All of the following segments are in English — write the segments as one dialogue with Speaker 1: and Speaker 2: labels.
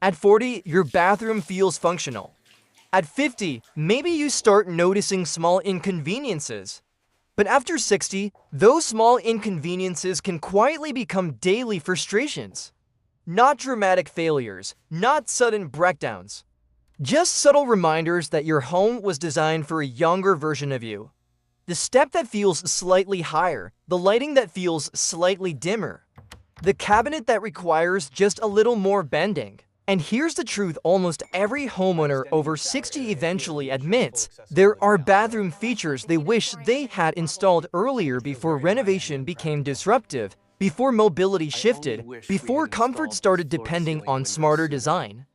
Speaker 1: At 40, your bathroom feels functional. At 50, maybe you start noticing small inconveniences. But after 60, those small inconveniences can quietly become daily frustrations. Not dramatic failures, not sudden breakdowns. Just subtle reminders that your home was designed for a younger version of you. The step that feels slightly higher, the lighting that feels slightly dimmer, the cabinet that requires just a little more bending. And here's the truth: almost every homeowner over 60 eventually admits there are bathroom features they wish they had installed earlier before renovation became disruptive, before mobility shifted, before comfort started depending on smarter design.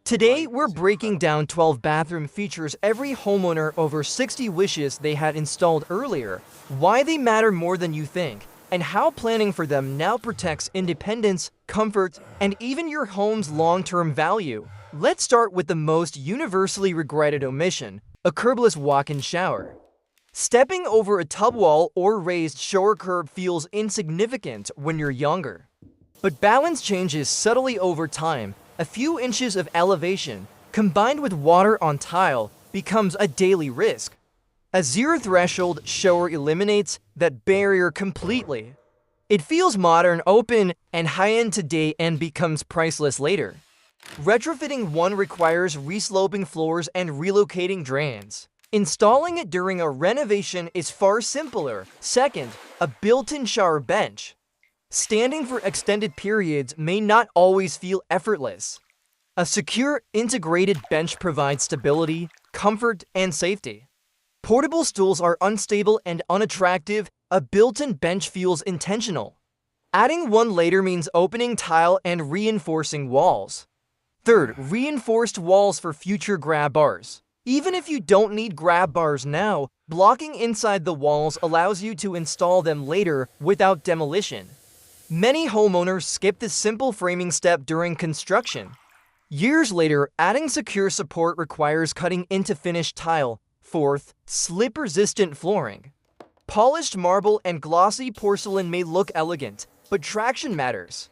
Speaker 1: Today, we're breaking down 12 bathroom features every homeowner over 60 wishes they had installed earlier, why they matter more than you think, and how planning for them now protects independence, comfort, and even your home's long-term value. Let's start with the most universally regretted omission: a curbless walk-in shower. Stepping over a tub wall or raised shower curb feels insignificant when you're younger. But balance changes subtly over time. A few inches of elevation, combined with water on tile, becomes a daily risk. A zero-threshold shower eliminates that barrier completely. It feels modern, open, and high-end today and becomes priceless later. Retrofitting one requires resloping floors and relocating drains. Installing it during a renovation is far simpler. Second, a built-in shower bench. Standing for extended periods may not always feel effortless. A secure, integrated bench provides stability, comfort, and safety. Portable stools are unstable and unattractive. A built-in bench feels intentional. Adding one later means opening tile and reinforcing walls. Third, reinforced walls for future grab bars. Even if you don't need grab bars now, blocking inside the walls allows you to install them later without demolition. Many homeowners skip this simple framing step during construction. Years later, adding secure support requires cutting into finished tile. Fourth, slip-resistant flooring. Polished marble and glossy porcelain may look elegant, but traction matters.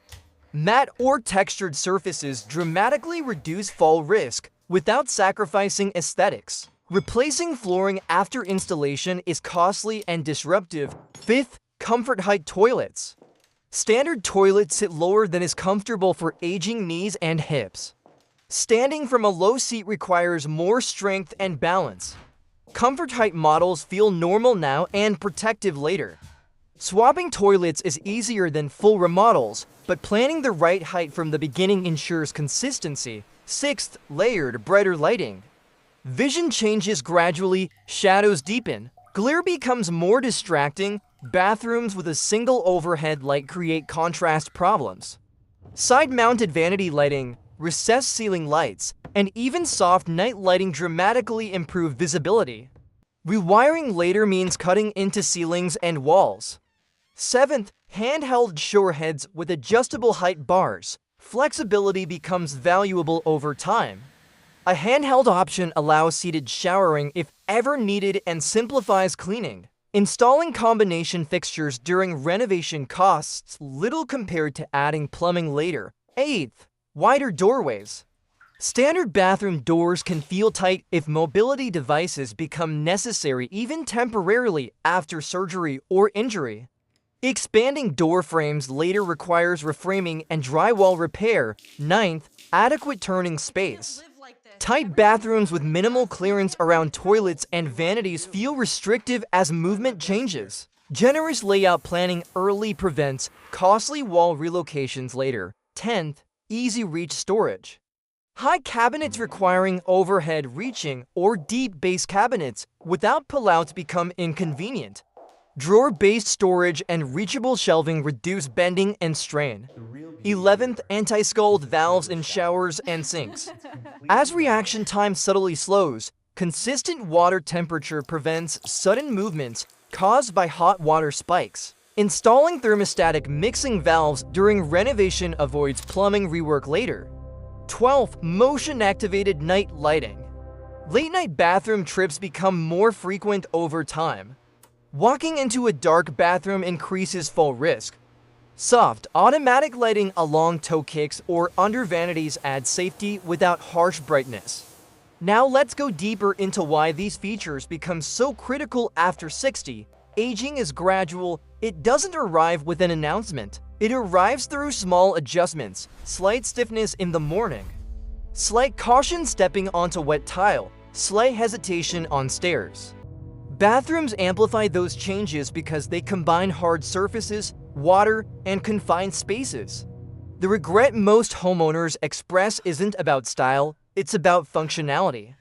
Speaker 1: Matte or textured surfaces dramatically reduce fall risk without sacrificing aesthetics. Replacing flooring after installation is costly and disruptive. Fifth, comfort height toilets. Standard toilets sit lower than is comfortable for aging knees and hips. Standing from a low seat requires more strength and balance. Comfort height models feel normal now and protective later. Swapping toilets is easier than full remodels, but planning the right height from the beginning ensures consistency. Sixth, layered, brighter lighting. Vision changes gradually, shadows deepen, glare becomes more distracting. Bathrooms with a single overhead light create contrast problems. Side-mounted vanity lighting, recessed ceiling lights, and even soft night lighting dramatically improve visibility. Rewiring later means cutting into ceilings and walls. Seventh, handheld shower heads with adjustable height bars. Flexibility becomes valuable over time. A handheld option allows seated showering if ever needed and simplifies cleaning. Installing combination fixtures during renovation costs little compared to adding plumbing later. Eighth, wider doorways. Standard bathroom doors can feel tight if mobility devices become necessary even temporarily after surgery or injury. Expanding door frames later requires reframing and drywall repair. Ninth, adequate turning space. Tight bathrooms with minimal clearance around toilets and vanities feel restrictive as movement changes. Generous layout planning early prevents costly wall relocations later. 10th, easy reach storage. High cabinets requiring overhead reaching or deep base cabinets without pullouts become inconvenient. Drawer-based storage and reachable shelving reduce bending and strain. 11th, anti-scald valves in showers and sinks. As reaction time subtly slows, consistent water temperature prevents sudden movements caused by hot water spikes. Installing thermostatic mixing valves during renovation avoids plumbing rework later. 12th, motion-activated night lighting. Late-night bathroom trips become more frequent over time. Walking into a dark bathroom increases fall risk. Soft, automatic lighting along toe kicks or under vanities adds safety without harsh brightness. Now let's go deeper into why these features become so critical after 60. Aging is gradual. It doesn't arrive with an announcement. It arrives through small adjustments, slight stiffness in the morning, slight caution stepping onto wet tile, slight hesitation on stairs. Bathrooms amplify those changes because they combine hard surfaces, water, and confined spaces. The regret most homeowners express isn't about style, it's about functionality.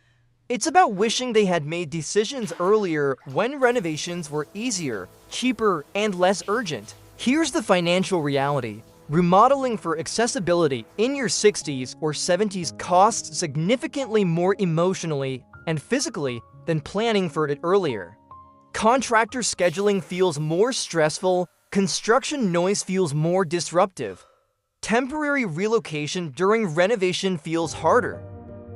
Speaker 1: It's about wishing they had made decisions earlier when renovations were easier, cheaper, and less urgent. Here's the financial reality. Remodeling for accessibility in your 60s or 70s costs significantly more emotionally and physically than planning for it earlier. Contractor scheduling feels more stressful, construction noise feels more disruptive. Temporary relocation during renovation feels harder.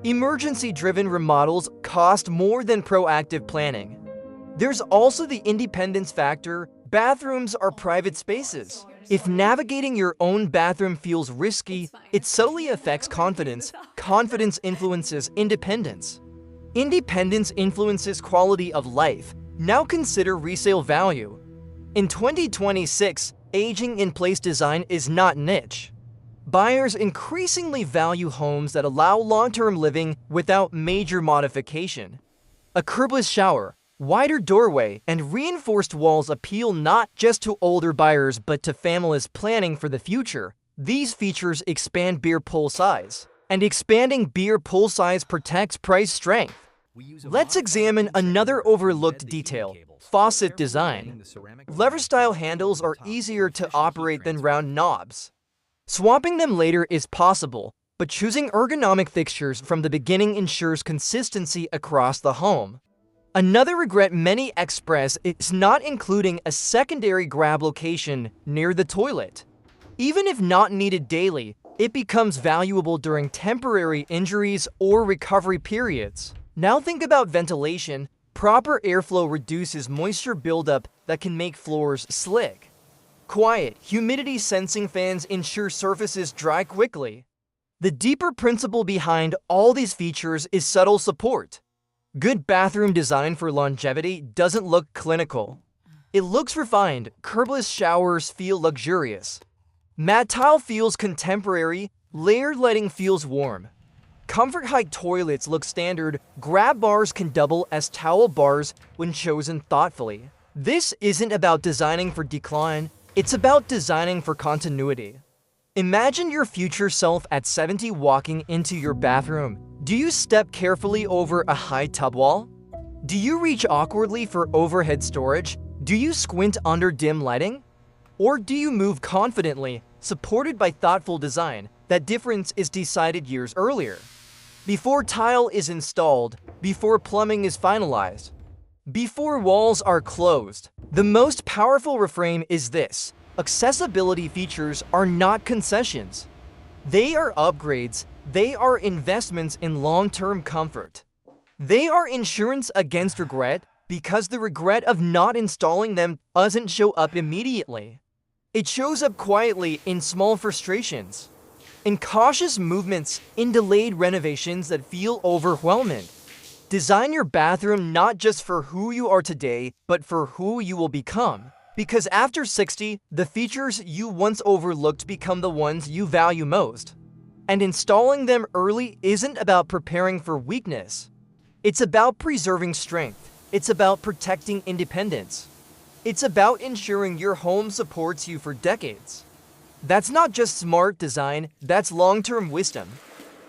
Speaker 1: Emergency-driven remodels cost more than proactive planning. There's also the independence factor. Bathrooms are private spaces. If navigating your own bathroom feels risky, it subtly affects confidence. Confidence influences independence. Independence influences quality of life. Now consider resale value. In 2026, aging-in-place design is not niche. Buyers increasingly value homes that allow long-term living without major modification. A curbless shower, wider doorway, and reinforced walls appeal not just to older buyers but to families planning for the future. These features expand beer pull size, and expanding beer pull size protects price strength. Let's examine another overlooked detail: faucet design. Lever-style handles are easier to operate than round knobs. Swapping them later is possible, but choosing ergonomic fixtures from the beginning ensures consistency across the home. Another regret many express is not including a secondary grab location near the toilet. Even if not needed daily, it becomes valuable during temporary injuries or recovery periods. Now think about ventilation. Proper airflow reduces moisture buildup that can make floors slick. Quiet, humidity-sensing fans ensure surfaces dry quickly. The deeper principle behind all these features is subtle support. Good bathroom design for longevity doesn't look clinical. It looks refined. Curbless showers feel luxurious. Matte tile feels contemporary. Layered lighting feels warm. Comfort height toilets look standard. Grab bars can double as towel bars when chosen thoughtfully. This isn't about designing for decline. It's about designing for continuity. Imagine your future self at 70 walking into your bathroom. Do you step carefully over a high tub wall? Do you reach awkwardly for overhead storage? Do you squint under dim lighting? Or do you move confidently, supported by thoughtful design? That difference is decided years earlier. Before tile is installed, before plumbing is finalized, before walls are closed. The most powerful refrain is this: accessibility features are not concessions. They are upgrades. They are investments in long-term comfort. They are insurance against regret, because the regret of not installing them doesn't show up immediately. It shows up quietly in small frustrations, in cautious movements, in delayed renovations that feel overwhelming. Design your bathroom not just for who you are today, but for who you will become. Because after 60, the features you once overlooked become the ones you value most. And installing them early isn't about preparing for weakness. It's about preserving strength. It's about protecting independence. It's about ensuring your home supports you for decades. That's not just smart design, that's long-term wisdom.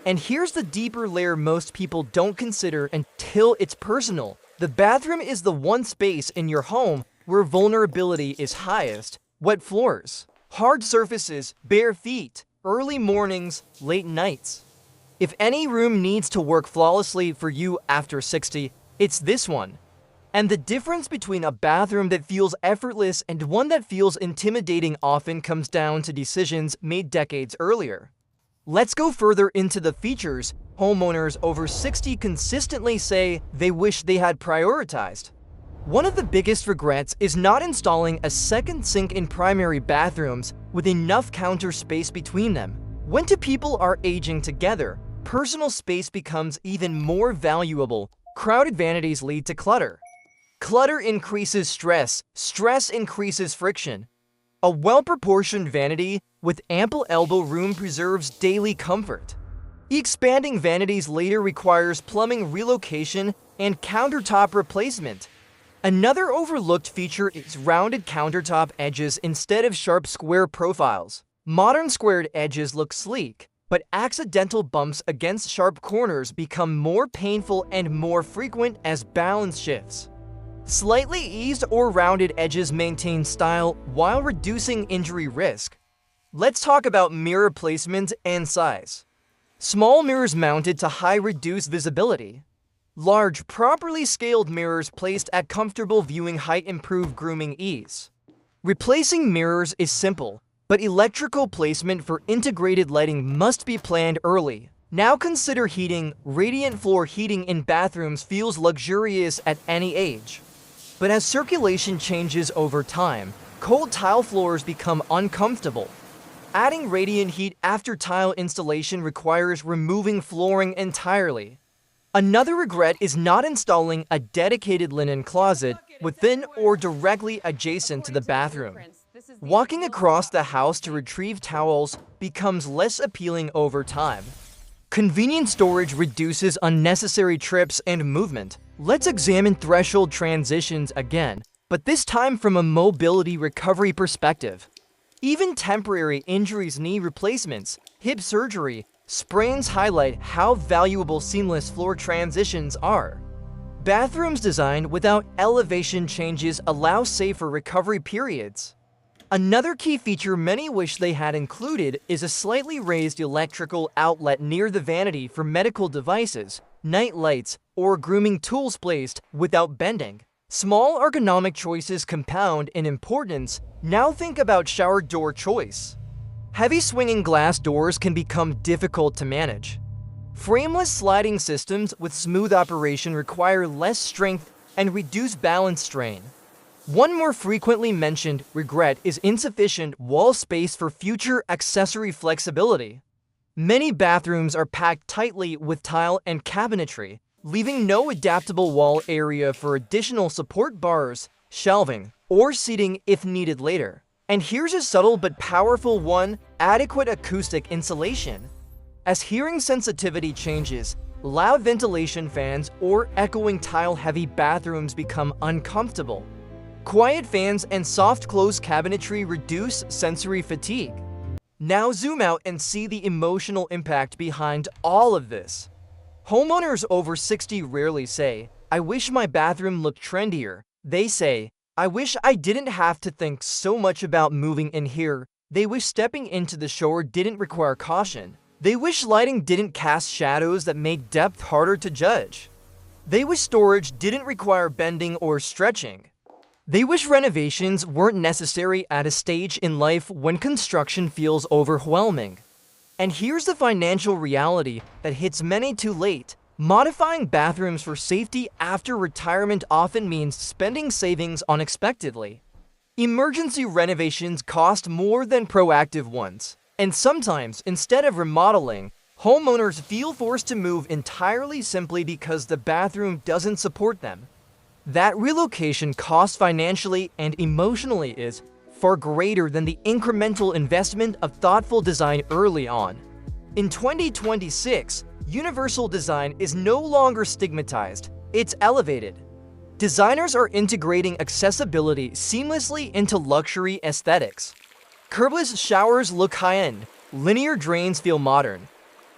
Speaker 1: And here's the deeper layer most people don't consider until it's personal. The bathroom is the one space in your home where vulnerability is highest. Wet floors, hard surfaces, bare feet, early mornings, late nights. If any room needs to work flawlessly for you after 60, it's this one. And the difference between a bathroom that feels effortless and one that feels intimidating often comes down to decisions made decades earlier. Let's go further into the features homeowners over 60 consistently say they wish they had prioritized. One of the biggest regrets is not installing a second sink in primary bathrooms with enough counter space between them. When two people are aging together, personal space becomes even more valuable. Crowded vanities lead to clutter. Clutter increases stress. Stress increases friction. A well-proportioned vanity with ample elbow room preserves daily comfort. Expanding vanities later requires plumbing relocation and countertop replacement. Another overlooked feature is rounded countertop edges instead of sharp square profiles. Modern squared edges look sleek, but accidental bumps against sharp corners become more painful and more frequent as balance shifts. Slightly eased or rounded edges maintain style while reducing injury risk. Let's talk about mirror placement and size. Small mirrors mounted to high reduce visibility. Large, properly scaled mirrors placed at comfortable viewing height improve grooming ease. Replacing mirrors is simple, but electrical placement for integrated lighting must be planned early. Now consider heating. Radiant floor heating in bathrooms feels luxurious at any age. But as circulation changes over time, cold tile floors become uncomfortable. Adding radiant heat after tile installation requires removing flooring entirely. Another regret is not installing a dedicated linen closet within or directly adjacent to the bathroom. Walking across the house to retrieve towels becomes less appealing over time. Convenient storage reduces unnecessary trips and movement. Let's examine threshold transitions again, but this time from a mobility recovery perspective. Even temporary injuries need replacements. Hip surgery, sprains highlight how valuable seamless floor transitions are. Bathrooms designed without elevation changes allow safer recovery periods. Another key feature many wish they had included is a slightly raised electrical outlet near the vanity for medical devices, night lights, or grooming tools placed without bending. Small ergonomic choices compound in importance. Now think about shower door choice. Heavy swinging glass doors can become difficult to manage. Frameless sliding systems with smooth operation require less strength and reduce balance strain. One more frequently mentioned regret is insufficient wall space for future accessory flexibility. Many bathrooms are packed tightly with tile and cabinetry, leaving no adaptable wall area for additional support bars, shelving, or seating if needed later. And here's a subtle but powerful one: adequate acoustic insulation. As hearing sensitivity changes, loud ventilation fans or echoing tile-heavy bathrooms become uncomfortable. Quiet fans and soft-close cabinetry reduce sensory fatigue. Now zoom out and see the emotional impact behind all of this. Homeowners over 60 rarely say, "I wish my bathroom looked trendier." They say, "I wish I didn't have to think so much about moving in here." They wish stepping into the shower didn't require caution. They wish lighting didn't cast shadows that make depth harder to judge. They wish storage didn't require bending or stretching. They wish renovations weren't necessary at a stage in life when construction feels overwhelming. And here's the financial reality that hits many too late. Modifying bathrooms for safety after retirement often means spending savings unexpectedly. Emergency renovations cost more than proactive ones. And sometimes, instead of remodeling, homeowners feel forced to move entirely simply because the bathroom doesn't support them. That relocation cost financially and emotionally is far greater than the incremental investment of thoughtful design early on. In 2026, universal design is no longer stigmatized, it's elevated. Designers are integrating accessibility seamlessly into luxury aesthetics. Curbless showers look high-end, linear drains feel modern.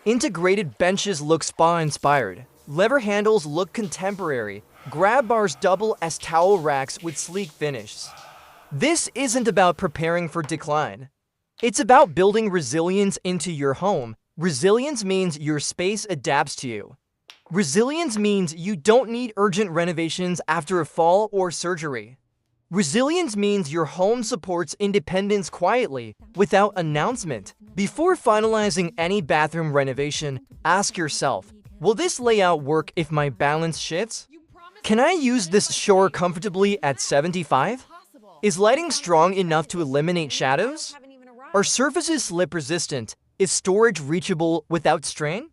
Speaker 1: Integrated benches look spa-inspired. Lever handles look contemporary. Grab bars double as towel racks with sleek finishes. This isn't about preparing for decline. It's about building resilience into your home. Resilience means your space adapts to you. Resilience means you don't need urgent renovations after a fall or surgery. Resilience means your home supports independence quietly, without announcement. Before finalizing any bathroom renovation, ask yourself, will this layout work if my balance shifts? Can I use this shower comfortably at 75? Is lighting strong enough to eliminate shadows? Are surfaces slip resistant? Is storage reachable without strain?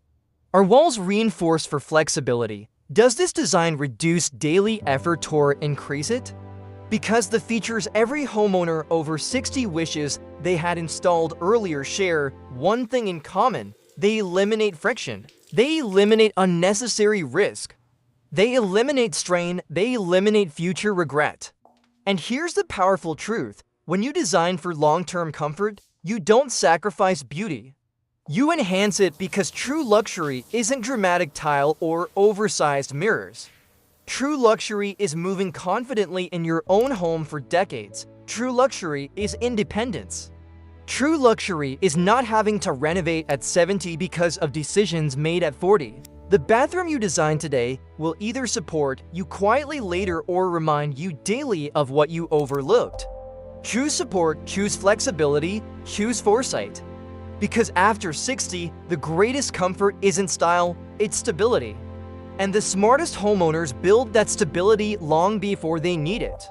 Speaker 1: Are walls reinforced for flexibility? Does this design reduce daily effort or increase it? Because the features every homeowner over 60 wishes they had installed earlier share one thing in common: they eliminate friction. They eliminate unnecessary risk. They eliminate strain. They eliminate future regret. And here's the powerful truth: when you design for long-term comfort, you don't sacrifice beauty. You enhance it, because true luxury isn't dramatic tile or oversized mirrors. True luxury is moving confidently in your own home for decades. True luxury is independence. True luxury is not having to renovate at 70 because of decisions made at 40. The bathroom you design today will either support you quietly later or remind you daily of what you overlooked. Choose support, choose flexibility, choose foresight. Because after 60, the greatest comfort isn't style, it's stability. And the smartest homeowners build that stability long before they need it.